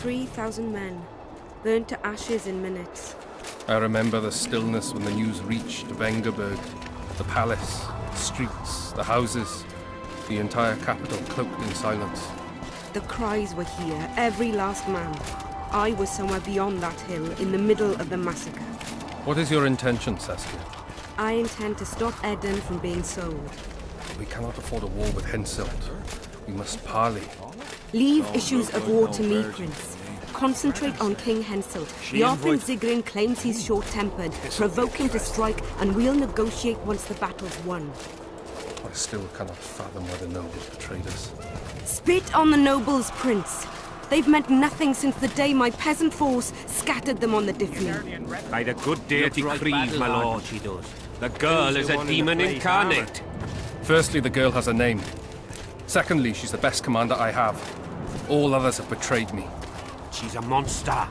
3,000 men, burnt to ashes in minutes. I remember the stillness when the news reached Vengerberg. The palace, the streets, the houses, the entire capital cloaked in silence. The cries were here, every last man. I was somewhere beyond that hill, in the middle of the massacre. What is your intention, Saskia? I intend to stop Eden from being sold. We cannot afford a war with Henselt. We must parley. Leave issues of war to me, Prince. Concentrate on King Henselt. The orphan Zigrin claims he's short-tempered. Provoke him to strike, and we'll negotiate once the battle's won. I still cannot fathom why the nobles betrayed us. Spit on the nobles, Prince. They've meant nothing since the day my peasant force scattered them on the Diffney. I'd a good deity creed, my lord. She does. The girl is a demon incarnate. Firstly, the girl has a name. Secondly, she's the best commander I have. All others have betrayed me. She's a monster.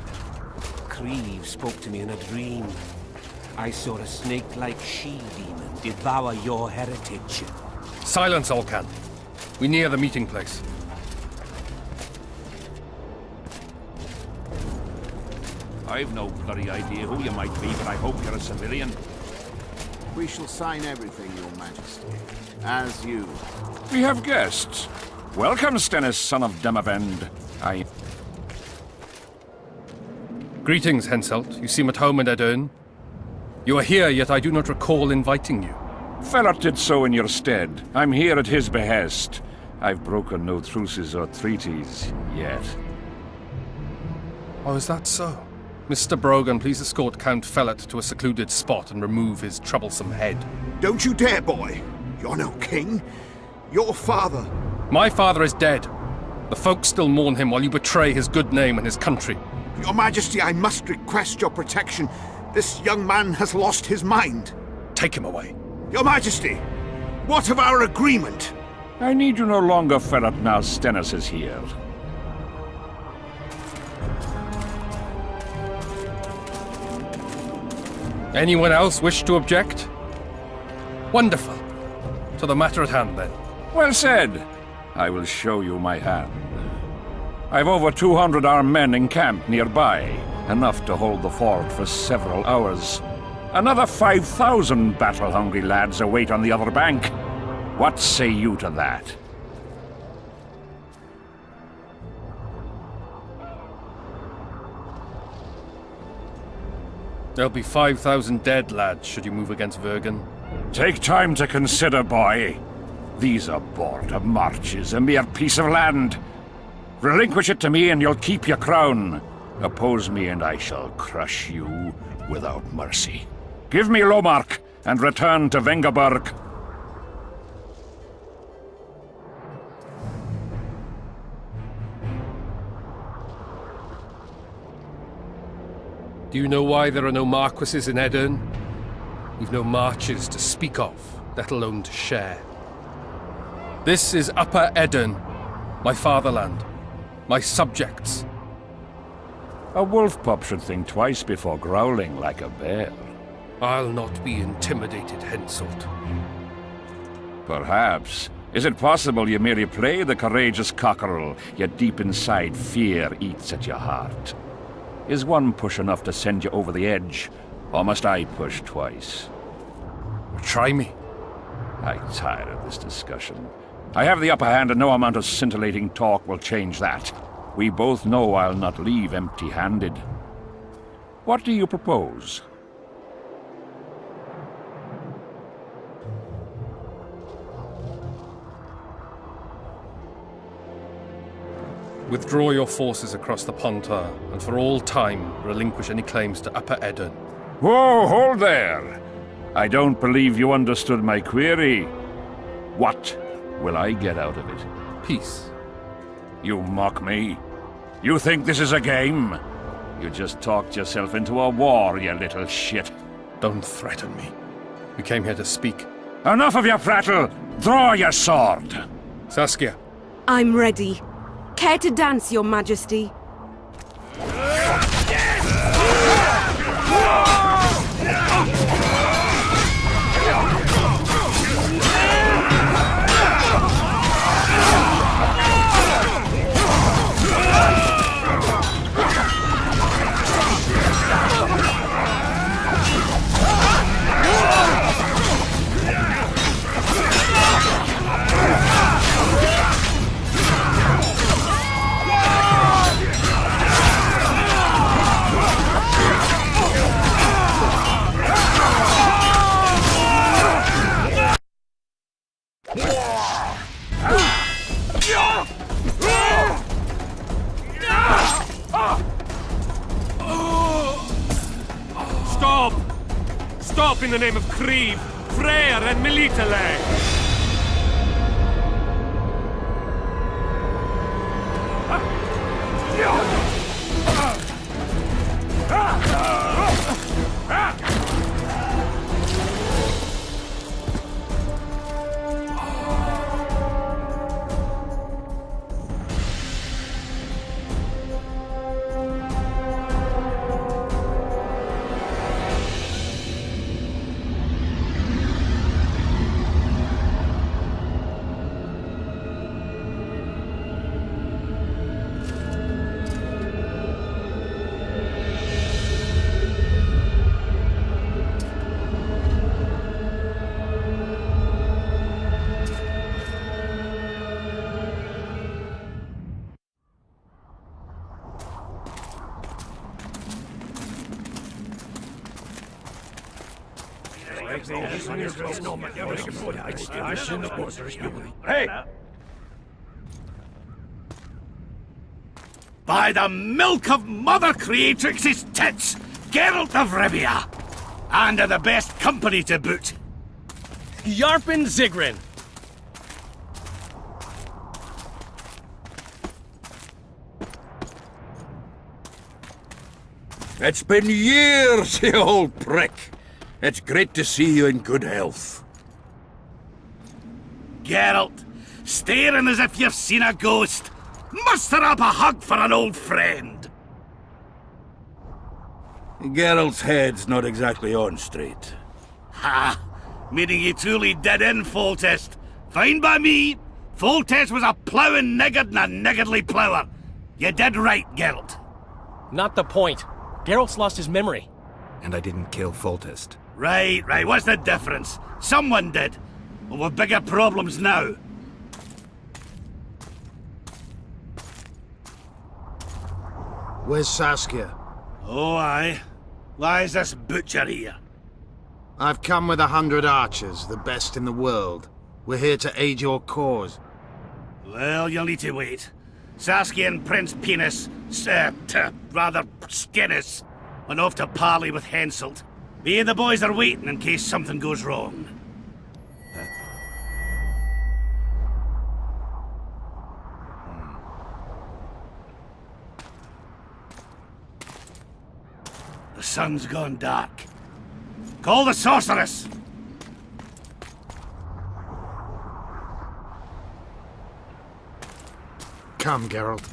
Creve spoke to me in a dream. I saw a snake-like she-demon devour your heritage. Silence, Olcan. We near the meeting place. I've no bloody idea who you might be, but I hope you're a civilian. We shall sign everything, Your Majesty. As you. We have guests. Welcome, Stennis, son of Demavend. Greetings, Henselt. You seem at home in Edern. You are here, yet I do not recall inviting you. Fellat did so in your stead. I'm here at his behest. I've broken no truces or treaties, yet. Oh, is that so? Mr. Brogan, please escort Count Fellat to a secluded spot and remove his troublesome head. Don't you dare, boy! You're no king. Your father. My father is dead. The folk still mourn him while you betray his good name and his country. Your Majesty, I must request your protection. This young man has lost his mind. Take him away. Your Majesty, what of our agreement? I need you no longer, Fellat, now Stennis is here. Anyone else wish to object? Wonderful. To the matter at hand, then. Well said. I will show you my hand. I've over 200 armed men encamped nearby, enough to hold the fort for several hours. Another 5,000 battle-hungry lads await on the other bank. What say you to that? There'll be 5,000 dead lads should you move against Vergen. Take time to consider, boy. These are border marches, a mere piece of land. Relinquish it to me and you'll keep your crown. Oppose me and I shall crush you without mercy. Give me Lomark and return to Vengerberg. Do you know why there are no marquises in Edern? We've no marches to speak of, let alone to share. This is Upper Edern, my fatherland, my subjects. A wolf pup should think twice before growling like a bear. I'll not be intimidated, Henselt. Perhaps. Is it possible you merely play the courageous cockerel, yet deep inside fear eats at your heart? Is one push enough to send you over the edge, or must I push twice? Try me. I'm tired of this discussion. I have the upper hand and no amount of scintillating talk will change that. We both know I'll not leave empty-handed. What do you propose? Withdraw your forces across the Pontar, and for all time, relinquish any claims to Upper Edern. Whoa, hold there! I don't believe you understood my query. What will I get out of it? Peace. You mock me? You think this is a game? You just talked yourself into a war, you little shit. Don't threaten me. We came here to speak. Enough of your prattle! Draw your sword! Saskia. I'm ready. Care to dance, Your Majesty? off in the name of Creve, Freyr and Melitele! Hey! By the milk of Mother Creatrix's tits, Geralt de Rivia! And of the best company to boot. Yarpen Zigrin. It's been years, you old prick. It's great to see you in good health. Geralt, staring as if you've seen a ghost. Muster up a hug for an old friend. Geralt's head's not exactly on straight. Ha! Meaning you truly did in Foltest. Fine by me. Foltest was a ploughing niggard and a niggardly plougher. You did right, Geralt. Not the point. Geralt's lost his memory. And I didn't kill Foltest. Right. What's the difference? Someone did. Well, we've bigger problems now. Where's Saskia? Oh, aye. Why is this butcher here? I've come with 100 archers, the best in the world. We're here to aid your cause. Well, you'll need to wait. Saskia and Prince Penis, rather Skinnis, went off to parley with Henselt. Me and the boys are waiting in case something goes wrong. The sun's gone dark. Call the sorceress! Come, Geralt.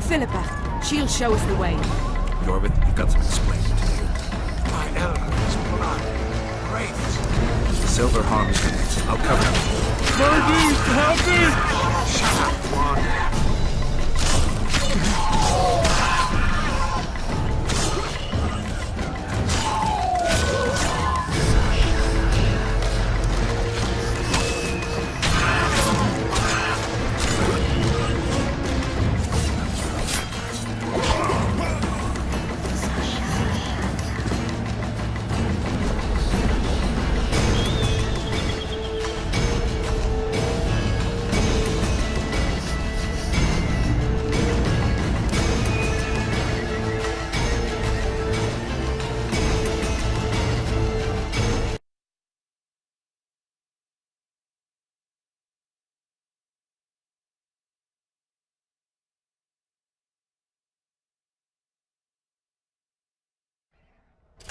Philippa, she'll show us the way. Ioverth, you've got some explaining to do. My elders, blood, wraiths. Silver harms them. I'll cover you. Shut up, one.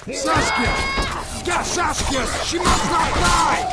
Saskia! Get Saskia! She must not die!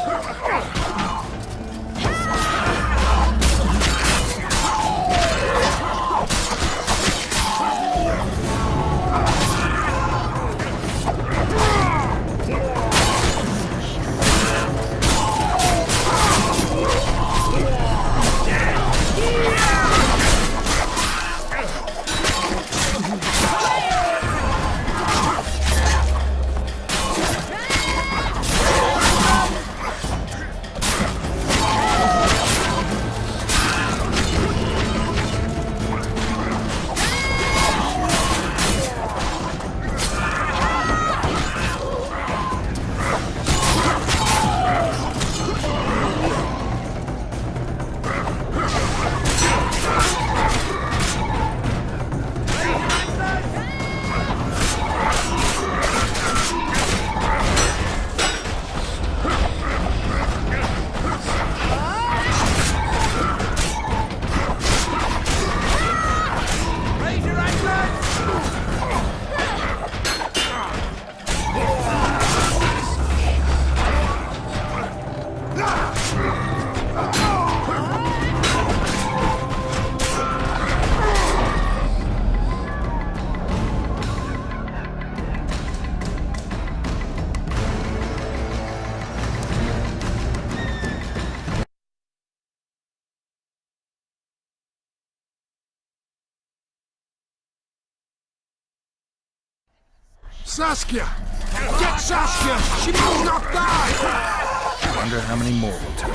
Saskia! Get Saskia! She must not die! I wonder how many more will take.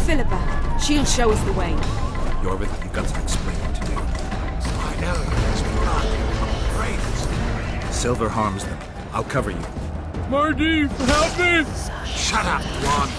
Philippa, she'll show us the way. Ioverth, you've got some explaining to do. My elders, blood, wraiths. Silver harms them. I'll cover you. Marty, help me! Shut up, one.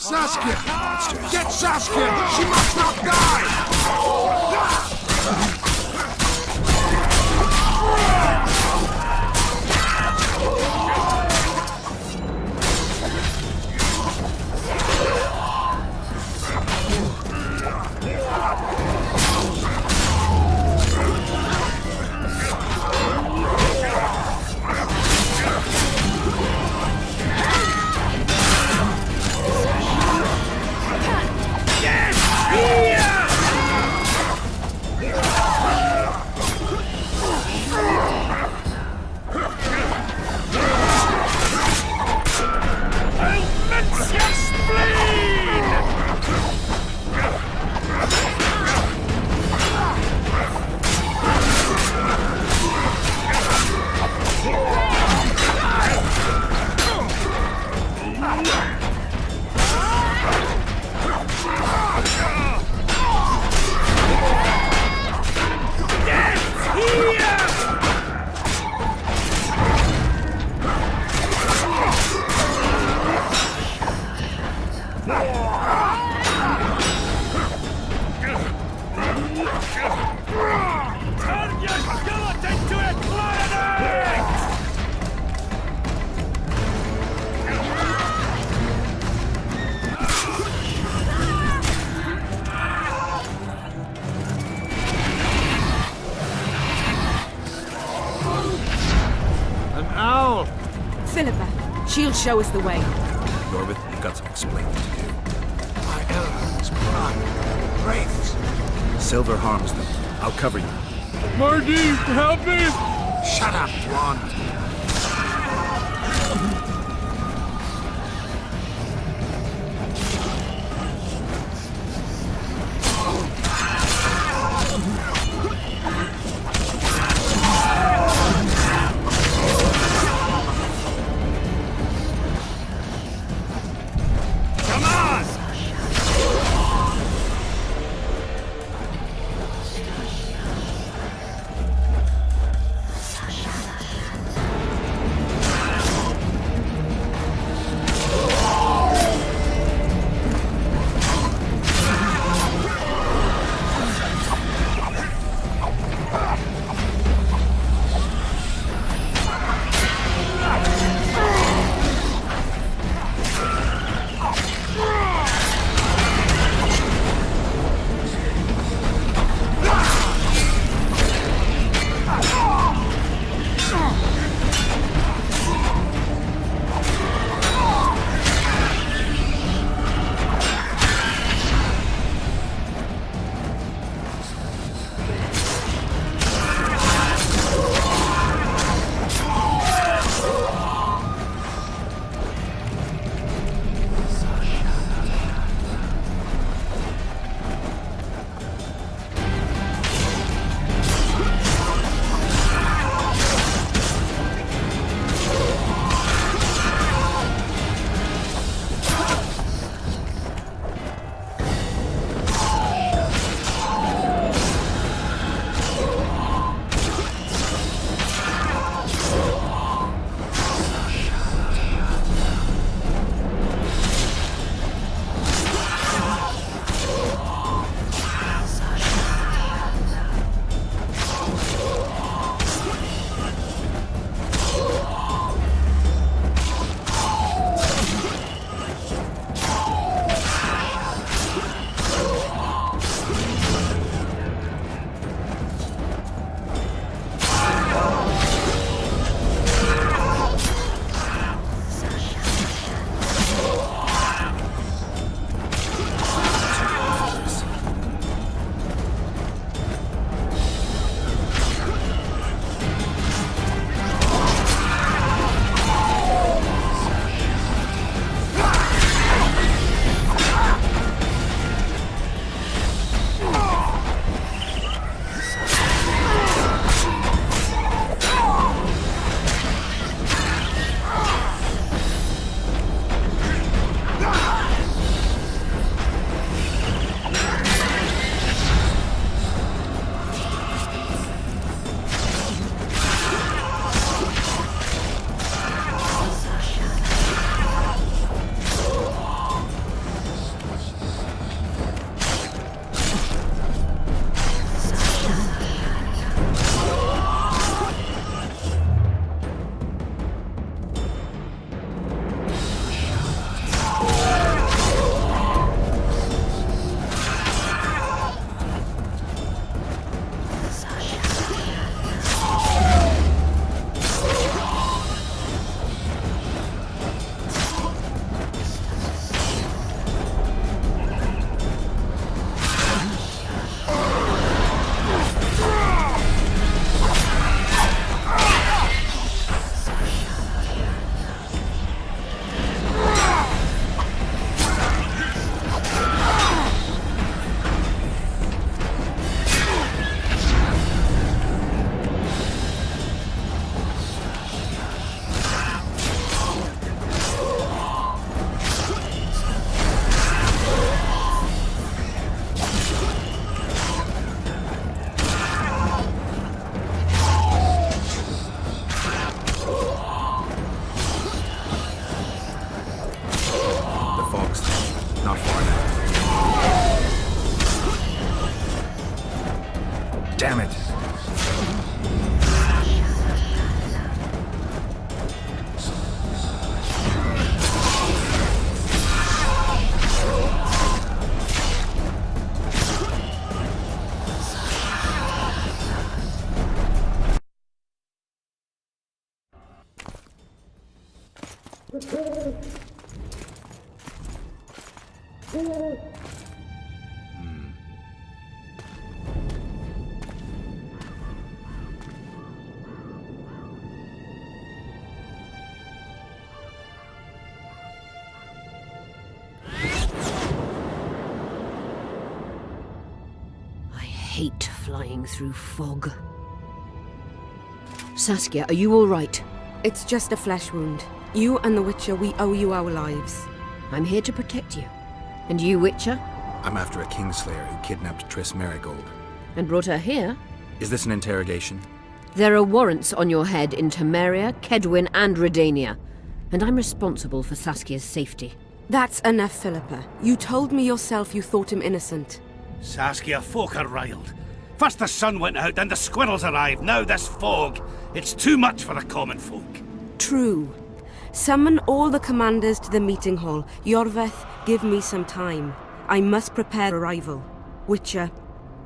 Saskia! Get Saskia! She must not die! She'll show us the way. Ioverth, you've got some explaining to do. My elders, blood, wraiths. Silver harms them. I'll cover you. Marty, help me! Shut up, blonde. Damn it. I hate flying through fog. Saskia, are you all right? It's just a flesh wound. You and the Witcher, we owe you our lives. I'm here to protect you. And you, Witcher? I'm after a Kingslayer who kidnapped Triss Marigold. And brought her here? Is this an interrogation? There are warrants on your head in Temeria, Kedwin, and Redania. And I'm responsible for Saskia's safety. That's enough, Philippa. You told me yourself you thought him innocent. Saskia, folk are riled. First the sun went out, then the squirrels arrived, now this fog. It's too much for the common folk. True. Summon all the commanders to the meeting hall. Ioverth, give me some time. I must prepare arrival. Witcher,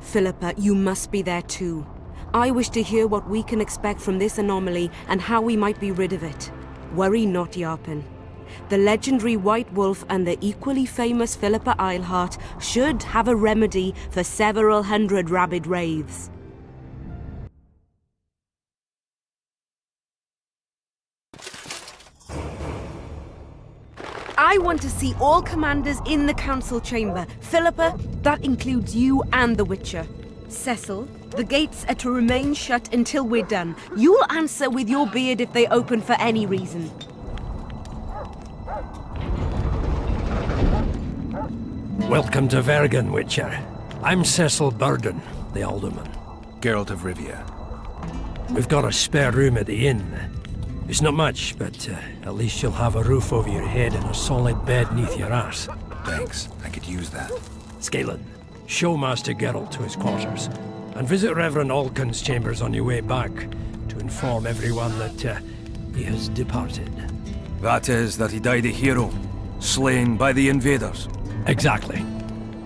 Philippa, you must be there too. I wish to hear what we can expect from this anomaly and how we might be rid of it. Worry not, Yarpen. The legendary White Wolf and the equally famous Philippa Eilhart should have a remedy for several hundred rabid wraiths. I want to see all commanders in the council chamber. Philippa, that includes you and the Witcher. Cecil, the gates are to remain shut until we're done. You'll answer with your beard if they open for any reason. Welcome to Vergen, Witcher. I'm Cecil Burden, the alderman. Geralt of Rivia. We've got a spare room at the inn. It's not much, but at least you'll have a roof over your head and a solid bed neath your ass. Thanks, I could use that. Scalen, show Master Geralt to his quarters, and visit Reverend Alkin's chambers on your way back to inform everyone that he has departed. That is, that he died a hero, slain by the invaders. Exactly.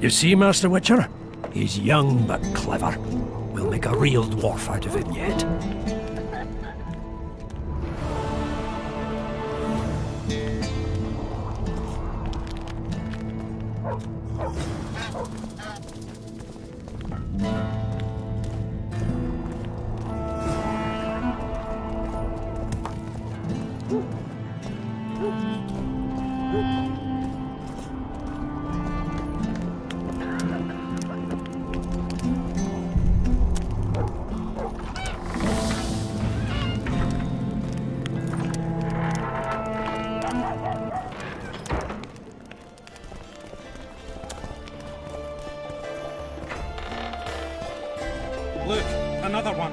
You see, Master Witcher? He's young but clever. We'll make a real dwarf out of him yet. Look, another one.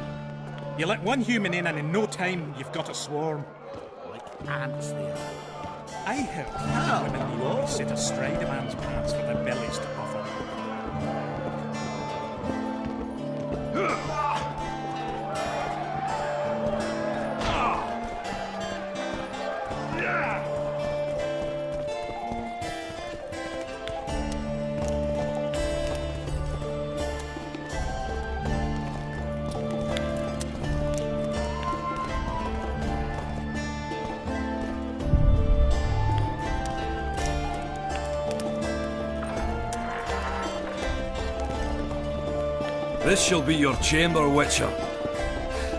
You let one human in and in no time you've got a swarm. Like ants there. I heard women need only sit astride a man's pants for their bellies to puff up. This shall be your chamber, Witcher.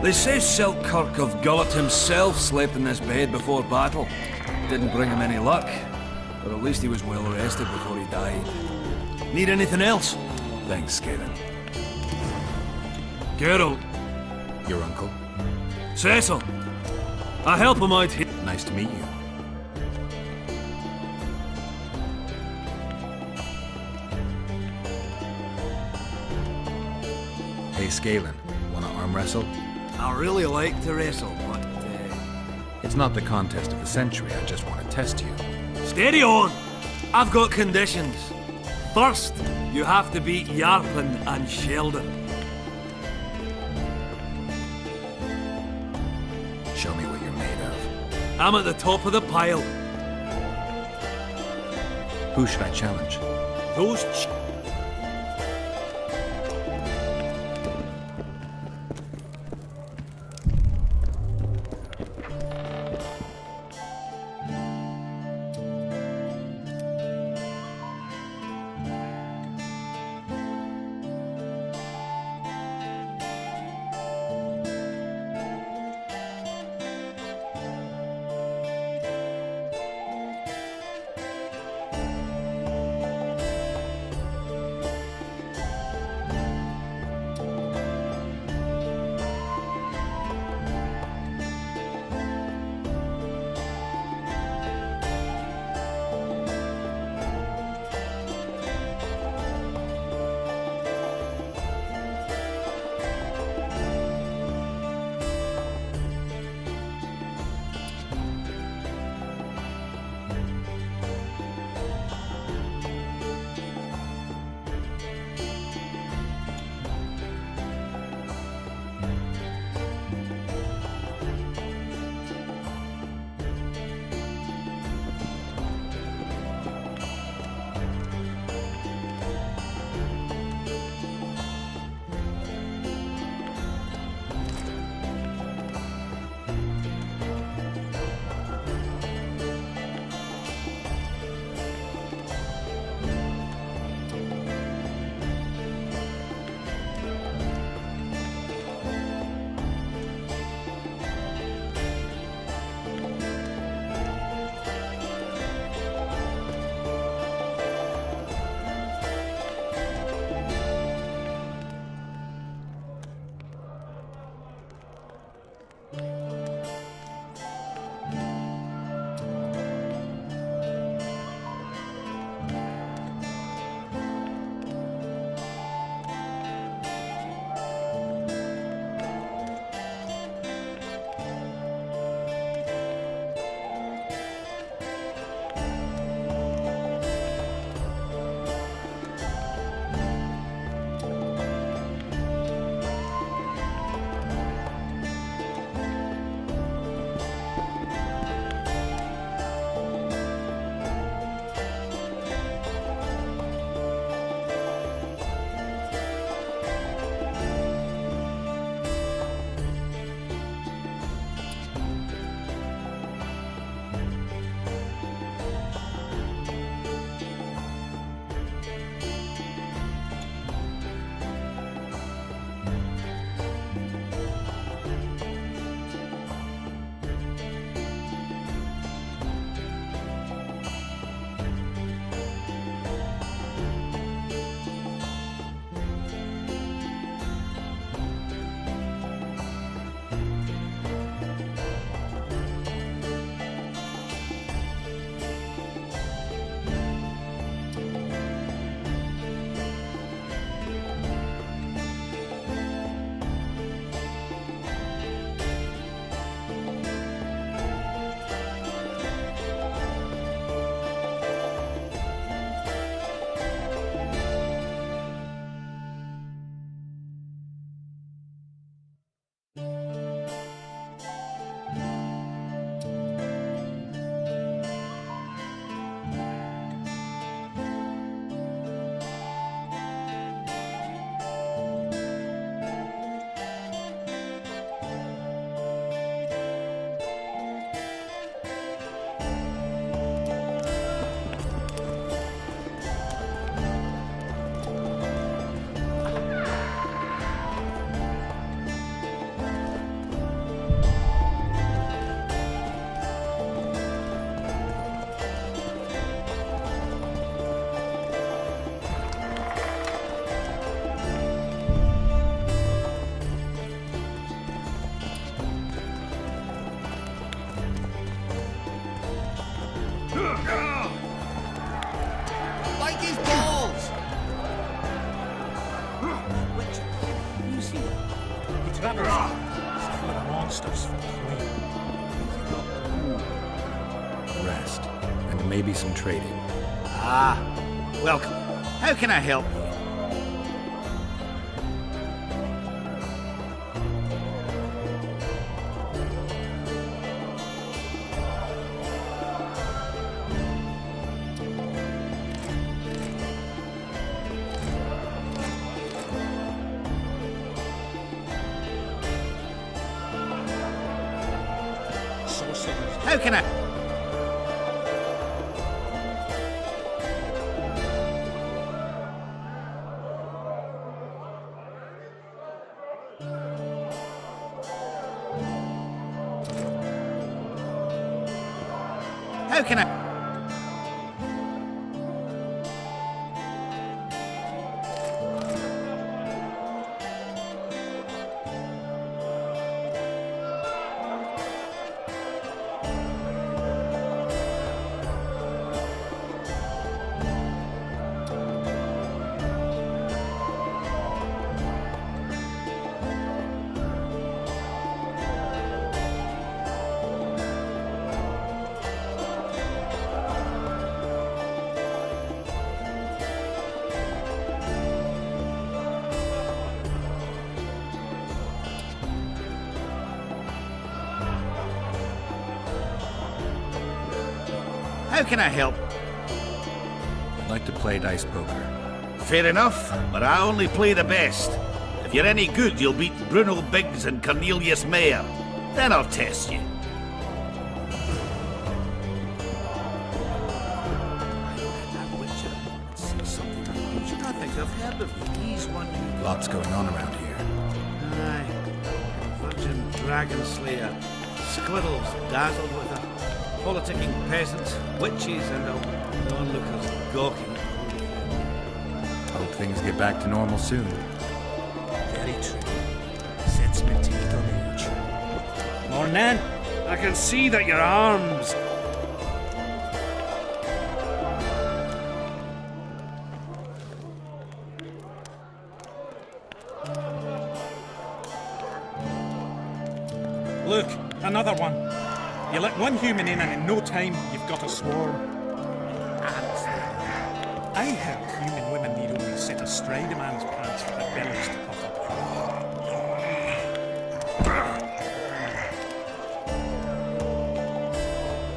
They say Selkirk of Gullet himself slept in this bed before battle. Didn't bring him any luck, but at least he was well rested before he died. Need anything else? Thanks, Scalen. Geralt. Your uncle? Cecil. I help him out here. Nice to meet you. Hey, Scalen, wanna arm wrestle? I really like to wrestle, but... It's not the contest of the century, I just want to test you. Steady on! I've got conditions. First, you have to beat Yarpen and Sheldon. I'm at the top of the pile. Who should I challenge? Those Like his balls! You see, he travels some of the monsters for Queen. Rest, and maybe some trading. Ah, welcome. How can I help you? How can I... How can I... How can I help? I'd like to play dice poker. Fair enough, but I only play the best. If you're any good, you'll beat Bruno Biggs and Cornelius Mayer. Then I'll test you. I think I've heard of you. He's one who... Lots going on around here. Aye. Virgin Dragon Slayer. Squirrels dazzled with her. Politicking peasants, witches, and onlookers gawking. Hope things get back to normal soon. Very true. Sets me teeth on edge. Morning. I can see that your arms... Look, another one. You let one human in and in no time you've got a swarm. I heard human women need only sit astride a man's pants for their bellies to puff up.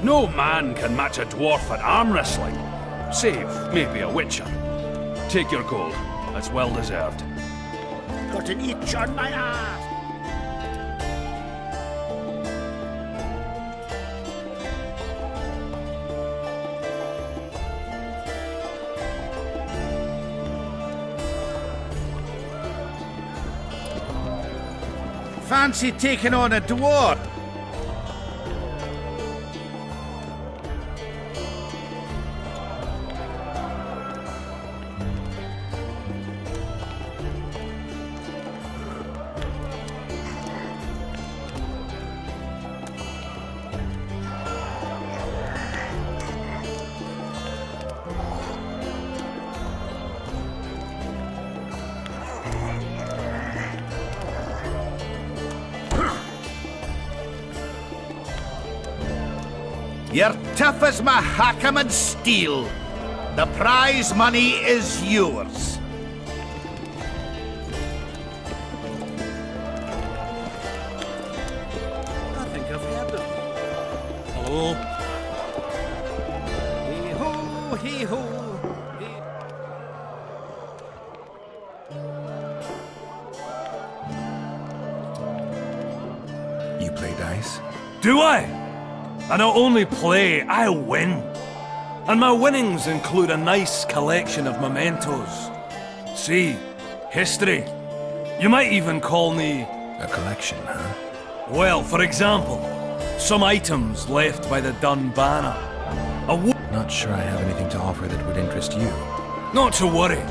No man can match a dwarf at arm wrestling, save maybe a witcher. Take your gold. That's well deserved. Got an itch on my ass. Fancy taking on a dwarf? You're tough as Mahakam steel. The prize money is yours. I think I've heard of you. Hello? Hee-ho, hee-ho. You play dice? Do I? I not only play, I win. And my winnings include a nice collection of mementos. See, history. You might even call me... A collection, huh? Well, for example, some items left by the Dun Banner. Not sure I have anything to offer that would interest you. Not to worry.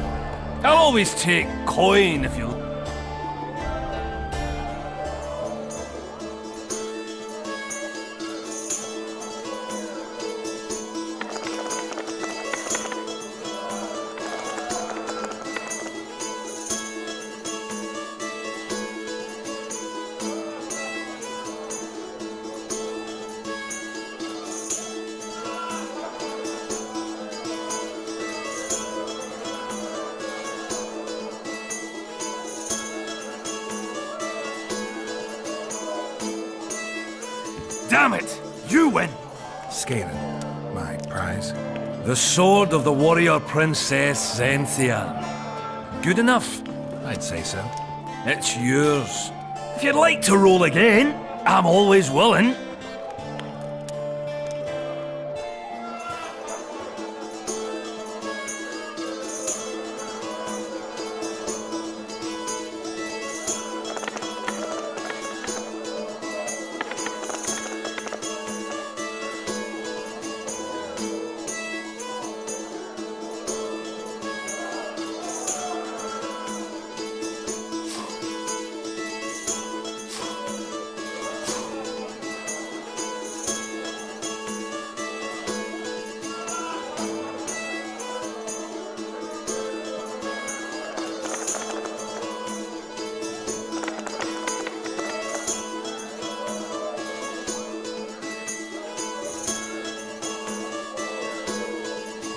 I'll always take coin if you... Damn it! You win! Skaven, my prize. The sword of the warrior princess Zenthia. Good enough? I'd say so. It's yours. If you'd like to roll again, I'm always willing.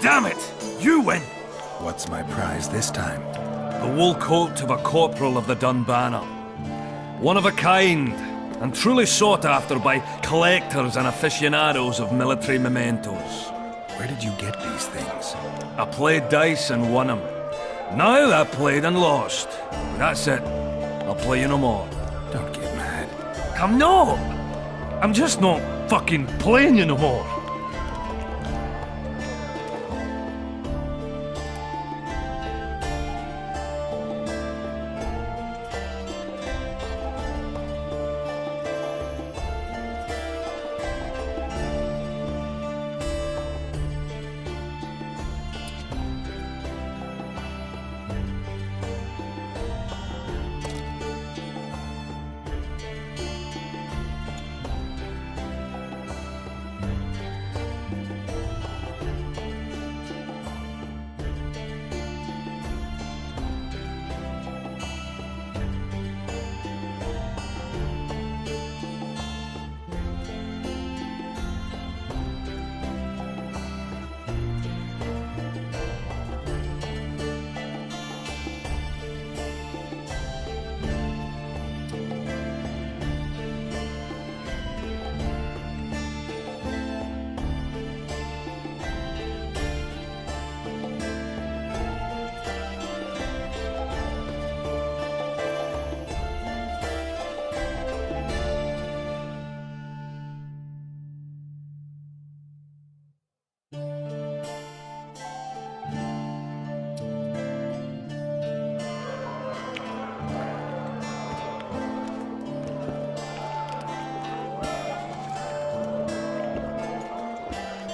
Damn it! You win! What's my prize this time? The wool coat of a corporal of the Dunbanner. One of a kind, and truly sought after by collectors and aficionados of military mementos. Where did you get these things? I played dice and won them. Now I played and lost. But that's it. I'll play you no more. Don't get mad. I'm not! I'm just not fucking playing you no more.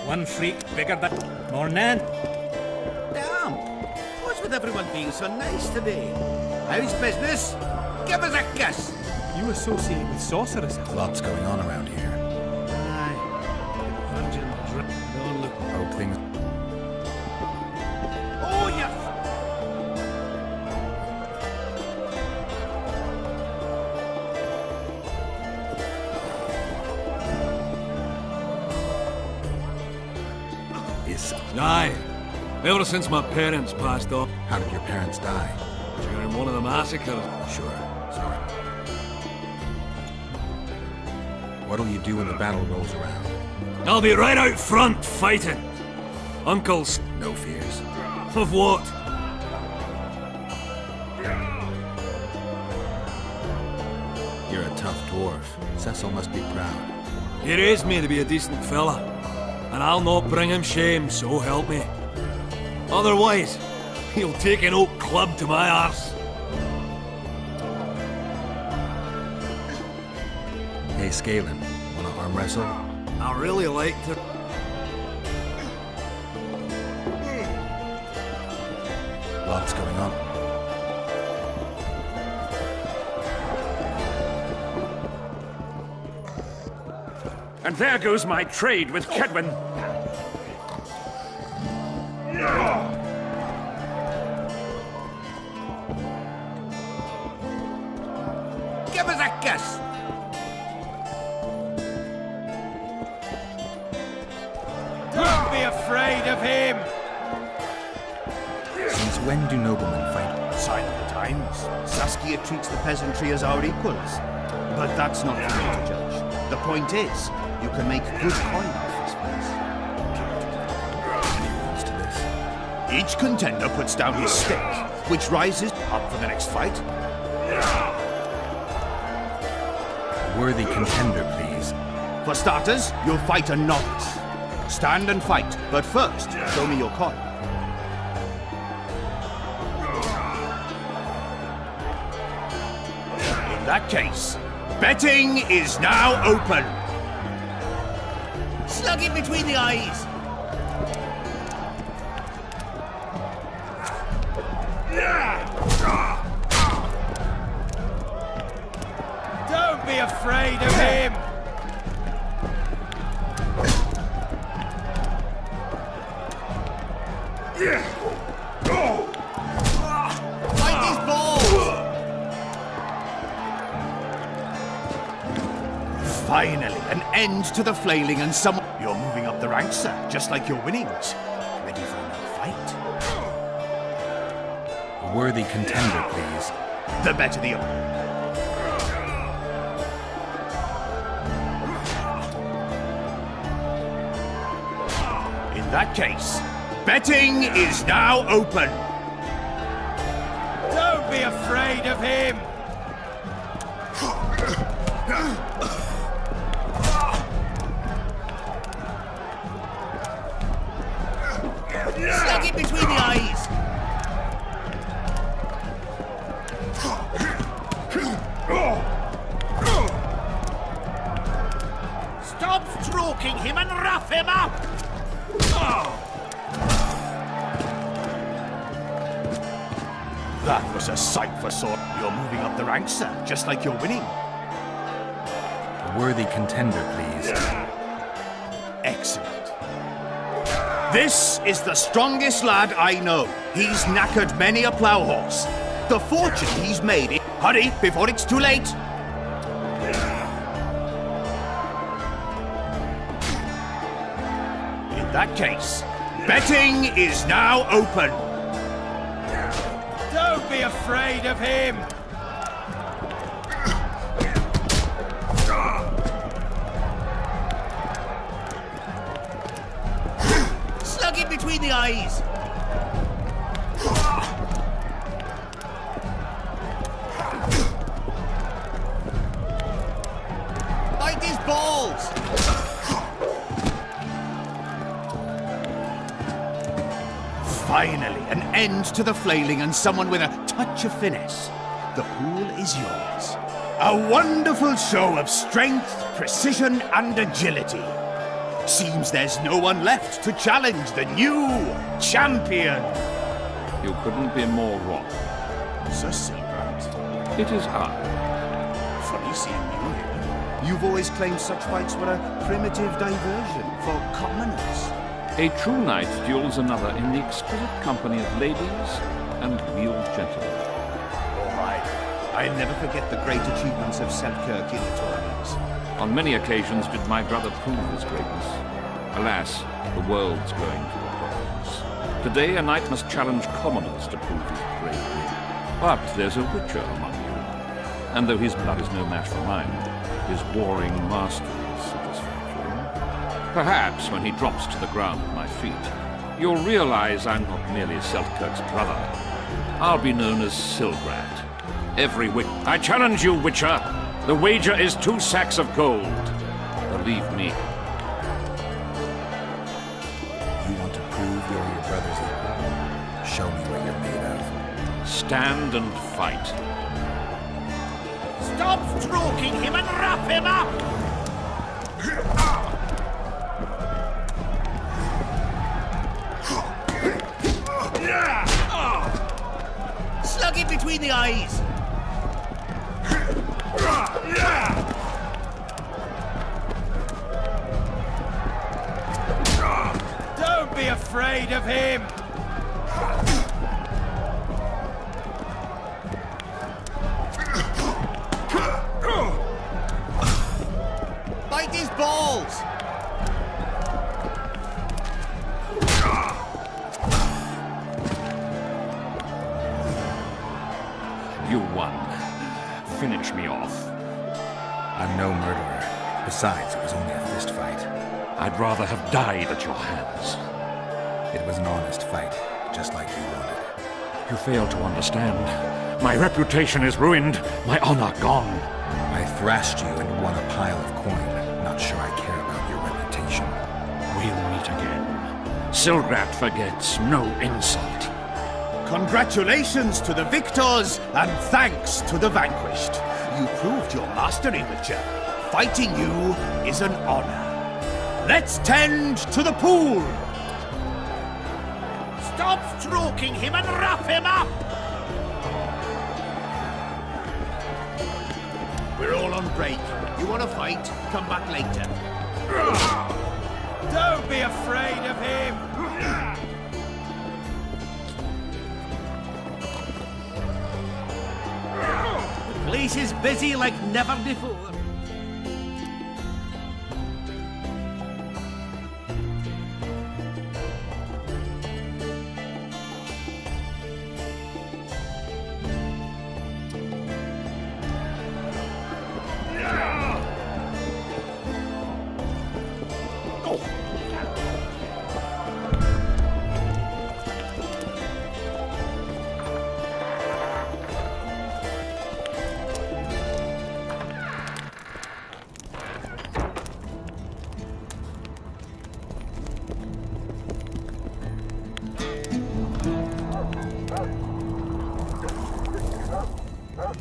One freak bigger than... Morning. Damn! What's with everyone being so nice today? How's business? Give us a kiss! You associate with sorcerers. Lots going on around here. Aye. Virgin drip. Don't look. Hope things... Oh, yes! Aye. Ever since my parents passed on. How did your parents die? During one of the massacres. Sure. Sorry. What'll you do when the battle rolls around? I'll be right out front fighting. Uncle's... No fears. Of what? You're a tough dwarf. Cecil must be proud. He raised me to be a decent fella. And I'll not bring him shame, so help me. Otherwise, he'll take an oak club to my arse. Hey, Scalen, wanna arm wrestle? I really like to... Lots going on. And there goes my trade with Kedwin. Give us a kiss! Don't be afraid of him! Since when do noblemen fight? Sign of the times. Saskia treats the peasantry as our equals. But that's not for me to judge. The point is, you can make good coin off this place. Any rules to this? Each contender puts down his stick, which rises up for the next fight. Worthy contender, please. For starters, you'll fight a novice. Stand and fight, but first, show me your coin. In that case, betting is now open. Slug it between the eyes! Don't be afraid of him! Fight his balls! Finally, an end to the flailing and some... You're moving up the ranks, sir, just like your winnings. Ready for A worthy contender, please. The better the honor. In that case, betting is now open. Don't be afraid of him! Slug it between the eyes. Stop stroking him and rough him up! That was a sight for sore. You're moving up the ranks, sir, just like you're winning. A worthy contender, please. Excellent. This is the strongest lad I know. He's knackered many a plough horse. The fortune he's made. Hurry, before it's too late. In that case, betting is now open. Don't be afraid of him! Slug it between the eyes. Bite his balls. Finally, an end to the flailing and someone with a touch of finesse. The pool is yours. A wonderful show of strength, precision, and agility. Seems there's no one left to challenge the new champion. You couldn't be more wrong. Sir Silverant. It is I. Funny seeing you here. You've always claimed such fights were a primitive diversion for commoners. A true knight duels another in the exquisite company of ladies and wheeled gentlemen. I'll never forget the great achievements of Selkirk in the tournaments. On many occasions did my brother prove his greatness. Alas, the world's going through problems. Today a knight must challenge commoners to prove his bravery. But there's a witcher among you. And though his blood is no match for mine, his warring mastery is satisfactory. Perhaps when he drops to the ground at my feet, you'll realize I'm not merely Selkirk's brother. I'll be known as Silgrad. Every wit. I challenge you, Witcher. The wager is 2 sacks of gold. Believe me. You want to prove you're your brother's equal? Show me what you're made of. Stand and fight. Stop stroking him and rough him up! Slug it between the eyes. Don't be afraid of him! Bite his balls. You won. Finish me off. I'm no murderer. Besides, it was only a fist fight. I'd rather have died at your hands. It was an honest fight, just like you wanted. You fail to understand. My reputation is ruined, my honor gone. I thrashed you and won a pile of coin. Not sure I care about your reputation. We'll meet again. Silgrad forgets no insult. Congratulations to the victors, and thanks to the vanquished. You proved your mastery, Witcher. Fighting you is an honor. Let's tend to the pool! Stop stroking him and rough him up! We're all on break. You want to fight? Come back later. Don't be afraid of him! The place is busy like never before. The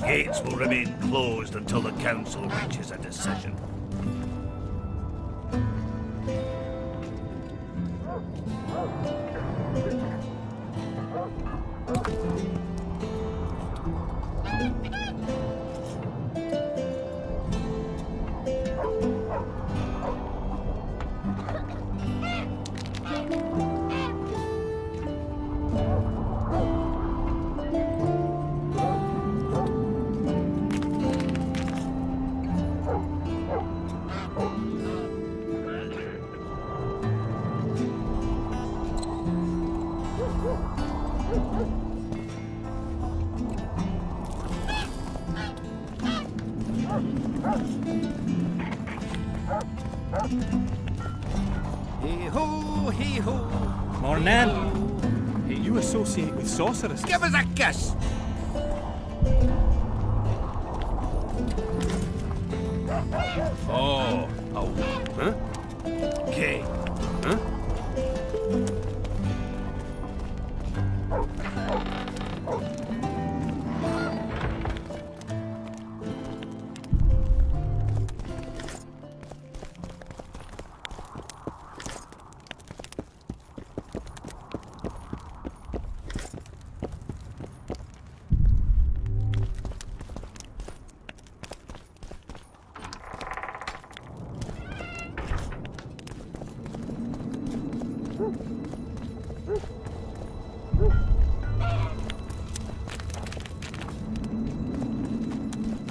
gates will remain closed until the council reaches a decision. Hey-ho, hey-ho. Morning. Hey, you associate with sorcerers. Give us a kiss. Oh, huh? Okay. Huh?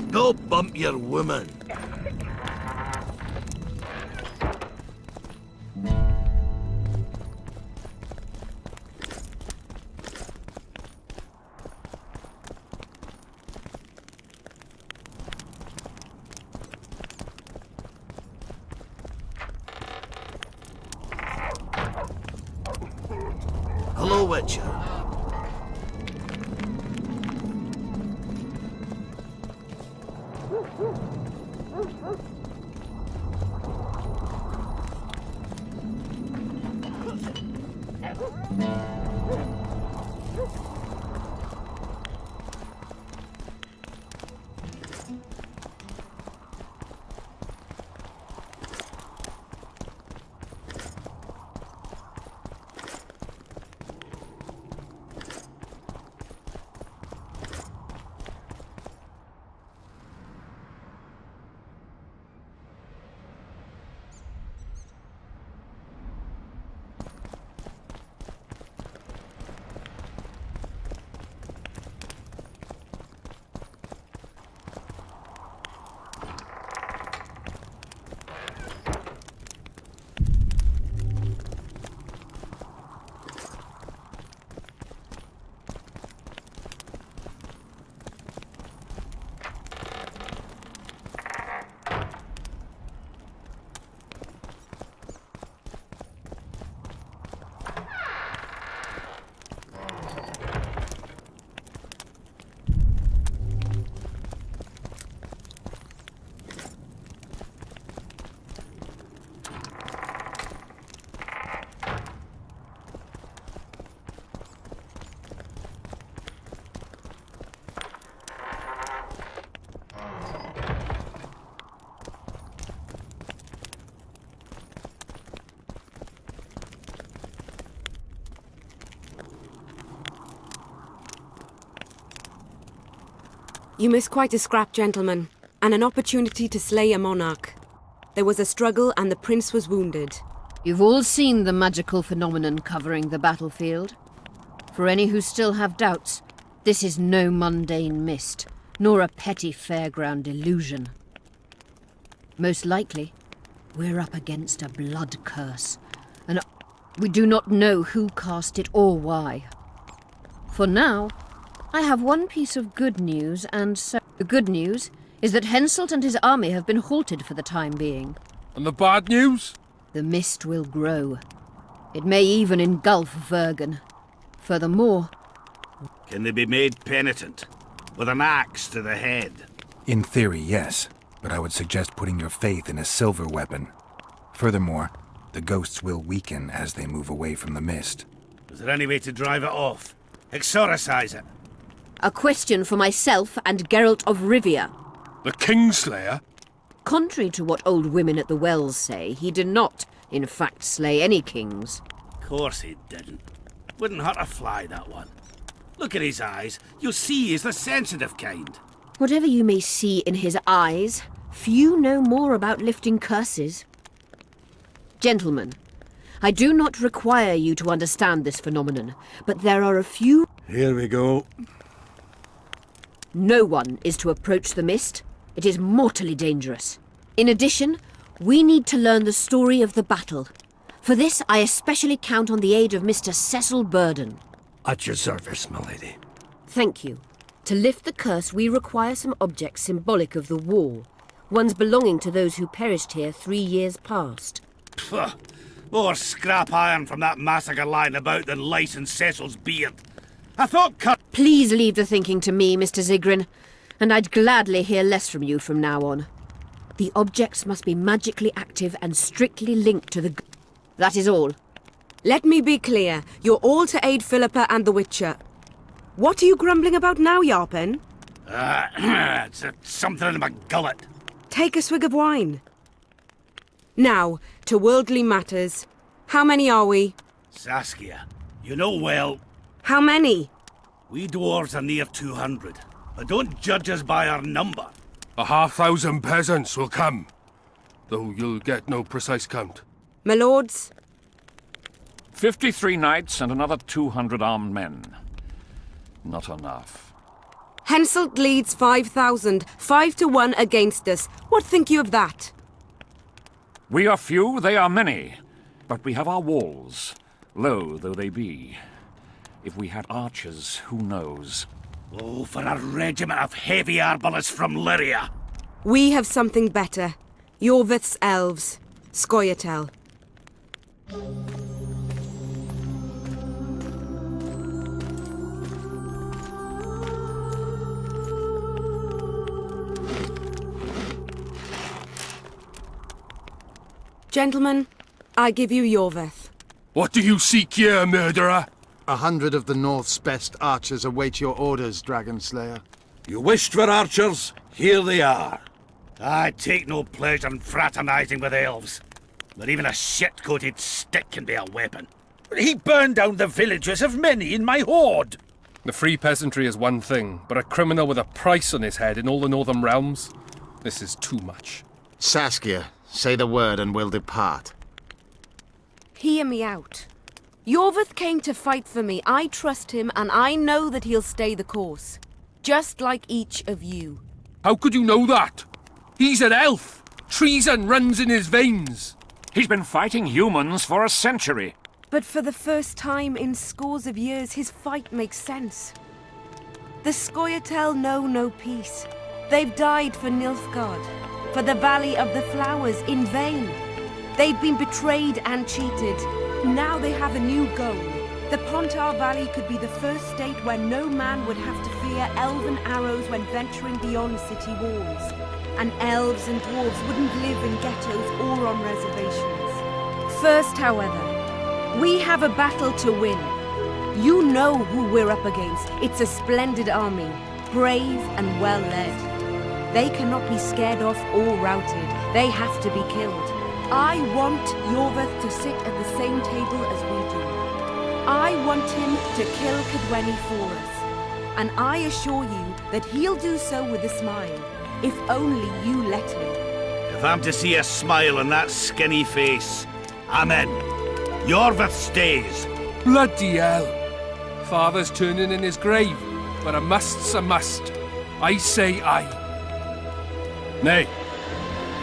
Don't bump your woman. Hello, Witcher. You miss quite a scrap, gentlemen, and an opportunity to slay a monarch. There was a struggle and the prince was wounded. You've all seen the magical phenomenon covering the battlefield. For any who still have doubts, this is no mundane mist, nor a petty fairground illusion. Most likely, we're up against a blood curse, and we do not know who cast it or why. For now, I have one piece of good news, and so the good news is that Henselt and his army have been halted for the time being. And the bad news? The mist will grow. It may even engulf Vergen. Furthermore... Can they be made penitent? with an axe to the head. In theory, yes, but I would suggest putting your faith in a silver weapon. Furthermore, the ghosts will weaken as they move away from the mist. Is there any way to drive it off? Exorcise it? A question for myself and Geralt of Rivia. The Kingslayer? Contrary to what old women at the wells say, he did not, in fact, slay any kings. Of course he didn't. Wouldn't hurt a fly, that one. Look at his eyes. You'll see he's the sensitive kind. Whatever you may see in his eyes, few know more about lifting curses. Gentlemen, I do not require you to understand this phenomenon, but there are a few... Here we go. No one is to approach the mist. It is mortally dangerous. In addition, we need to learn the story of the battle. For this, I especially count on the aid of Mr. Cecil Burden. At your service, my lady. Thank you. To lift the curse, we require some objects symbolic of the war. Ones belonging to those who perished here 3 years past. Pfft. More scrap iron from that massacre lying about than lice in Cecil's beard. I thought Please leave the thinking to me, Mr. Zigrin, and I'd gladly hear less from you from now on. The objects must be magically active and strictly linked to the... That is all. Let me be clear. You're all to aid Philippa and the Witcher. What are you grumbling about now, Yarpen? It's something in my gullet. Take a swig of wine. Now, to worldly matters. How many are we? Saskia, you know well... How many? We dwarves are near 200, but don't judge us by our number. 1,500 peasants will come, though you'll get no precise count. My lords? 53 knights and another 200 armed men. Not enough. Henselt leads 5,000, 5 to 1 against us. What think you of that? We are few, they are many, but we have our walls, low though they be. If we had archers, who knows? Oh, for a regiment of heavy arbalists from Lyria. We have something better. Ioverth's elves. Scoia'tael. Gentlemen, I give you Ioverth. What do you seek here, murderer? 100 of the North's best archers await your orders, Dragon Slayer. You wished for archers? Here they are. I take no pleasure in fraternizing with elves. But even a shit-coated stick can be a weapon. He burned down the villages of many in my horde. The free peasantry is one thing, but a criminal with a price on his head in all the northern realms? This is too much. Saskia, say the word and we'll depart. Hear me out. Ioverth came to fight for me. I trust him, and I know that he'll stay the course. Just like each of you. How could you know that? He's an elf. Treason runs in his veins. He's been fighting humans for a century. But for the first time in scores of years, his fight makes sense. The Scoia'tael know no peace. They've died for Nilfgaard, for the Valley of the Flowers, in vain. They've been betrayed and cheated. Now they have a new goal. The Pontar Valley could be the first state where no man would have to fear elven arrows when venturing beyond city walls. And elves and dwarves wouldn't live in ghettos or on reservations. First, however, we have a battle to win. You know who we're up against. It's a splendid army, brave and well led. They cannot be scared off or routed. They have to be killed. I want Ioverth to sit at the same table as we do. I want him to kill Cadwenny for us. And I assure you that he'll do so with a smile, if only you let him. If I'm to see a smile on that skinny face, I'm in. Ioverth stays. Bloody hell. Father's turning in his grave, but a must's a must. I say aye. Nay,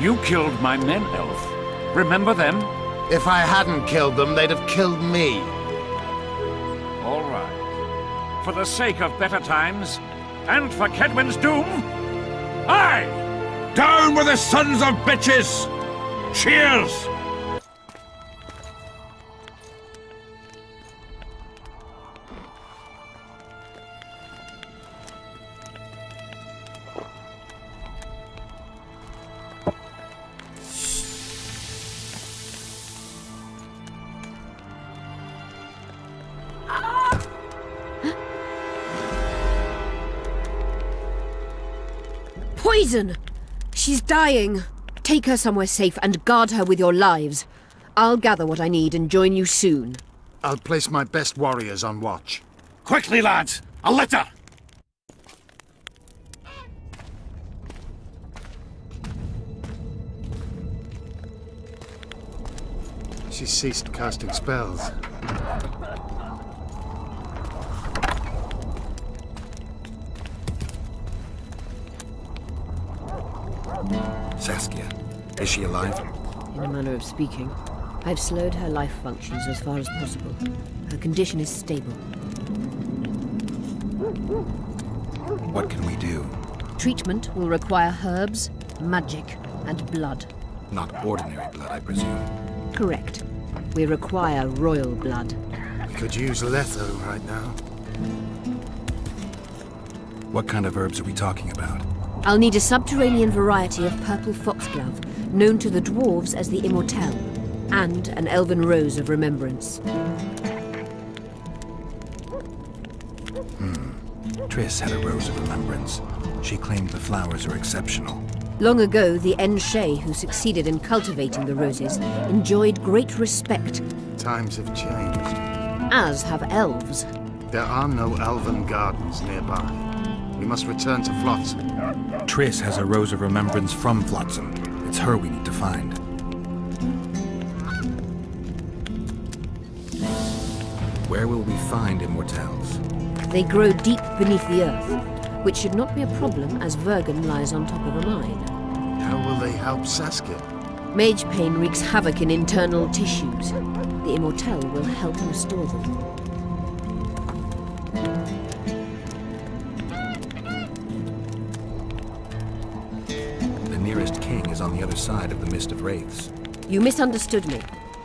you killed my men, elf. Remember them? If I hadn't killed them, they'd have killed me. All right. For the sake of better times, and for Kedwin's doom, aye! Down with the sons of bitches! Cheers! Poison! She's dying. Take her somewhere safe and guard her with your lives. I'll gather what I need and join you soon. I'll place my best warriors on watch. Quickly, lads! A litter! She ceased casting spells. Saskia, is she alive? In a manner of speaking. I've slowed her life functions as far as possible. Her condition is stable. What can we do? Treatment will require herbs, magic, and blood. Not ordinary blood, I presume. Correct. We require royal blood. We could use letho right now. What kind of herbs are we talking about? I'll need a subterranean variety of purple foxglove, known to the dwarves as the immortelle, and an elven rose of remembrance. Triss had a rose of remembrance. She claimed the flowers are exceptional. Long ago, the Enshe who succeeded in cultivating the roses enjoyed great respect. Times have changed. As have elves. There are no elven gardens nearby. We must return to Flotsam. Triss has a rose of remembrance from Flotsam. It's her we need to find. Where will we find immortelles? They grow deep beneath the earth, which should not be a problem as Vergen lies on top of a mine. How will they help Saskia? Mage pain wreaks havoc in internal tissues. The immortelle will help restore them. The nearest king is on the other side of the Mist of Wraiths. You misunderstood me.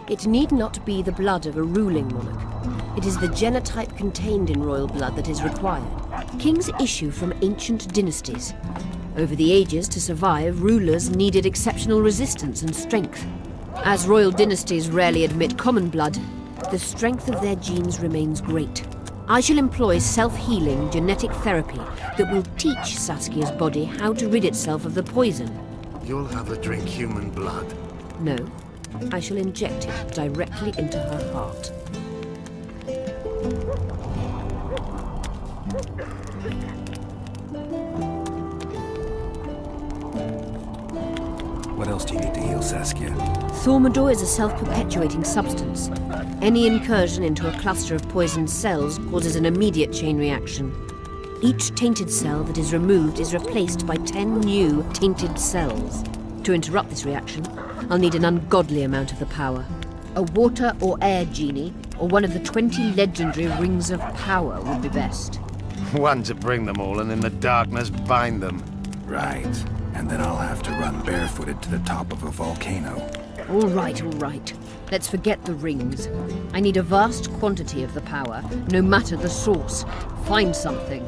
It need not be the blood of a ruling monarch. It is the genotype contained in royal blood that is required. Kings issue from ancient dynasties. Over the ages, to survive, rulers needed exceptional resistance and strength. As royal dynasties rarely admit common blood, the strength of their genes remains great. I shall employ self-healing genetic therapy that will teach Saskia's body how to rid itself of the poison. You'll have her drink human blood. No, I shall inject it directly into her heart. What else do you need to heal Saskia? Thaumadour is a self-perpetuating substance. Any incursion into a cluster of poisoned cells causes an immediate chain reaction. Each tainted cell that is removed is replaced by 10 new tainted cells. To interrupt this reaction, I'll need an ungodly amount of the power. A water or air genie, or one of the 20 legendary rings of power would be best. One to bring them all and in the darkness bind them. Right. And then I'll have to run barefooted to the top of a volcano. All right, all right. Let's forget the rings. I need a vast quantity of the power, no matter the source. Find something.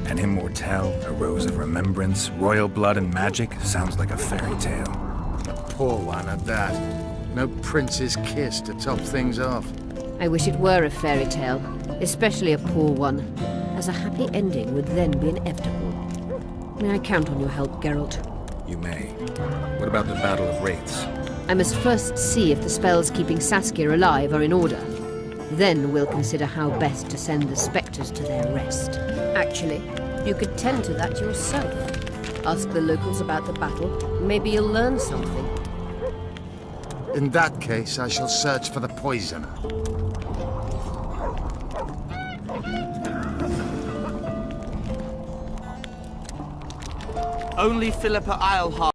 An immortelle, a rose of remembrance, royal blood and magic sounds like a fairy tale. Poor one at that. No prince's kiss to top things off. I wish it were a fairy tale, especially a poor one, as a happy ending would then be inevitable. May I count on your help, Geralt? You may. What about the Battle of Wraiths? I must first see if the spells keeping Saskia alive are in order. Then we'll consider how best to send the spectres to their rest. Actually, you could tend to that yourself. Ask the locals about the battle. Maybe you'll learn something. In that case, I shall search for the poisoner. Only Philippa Eilhart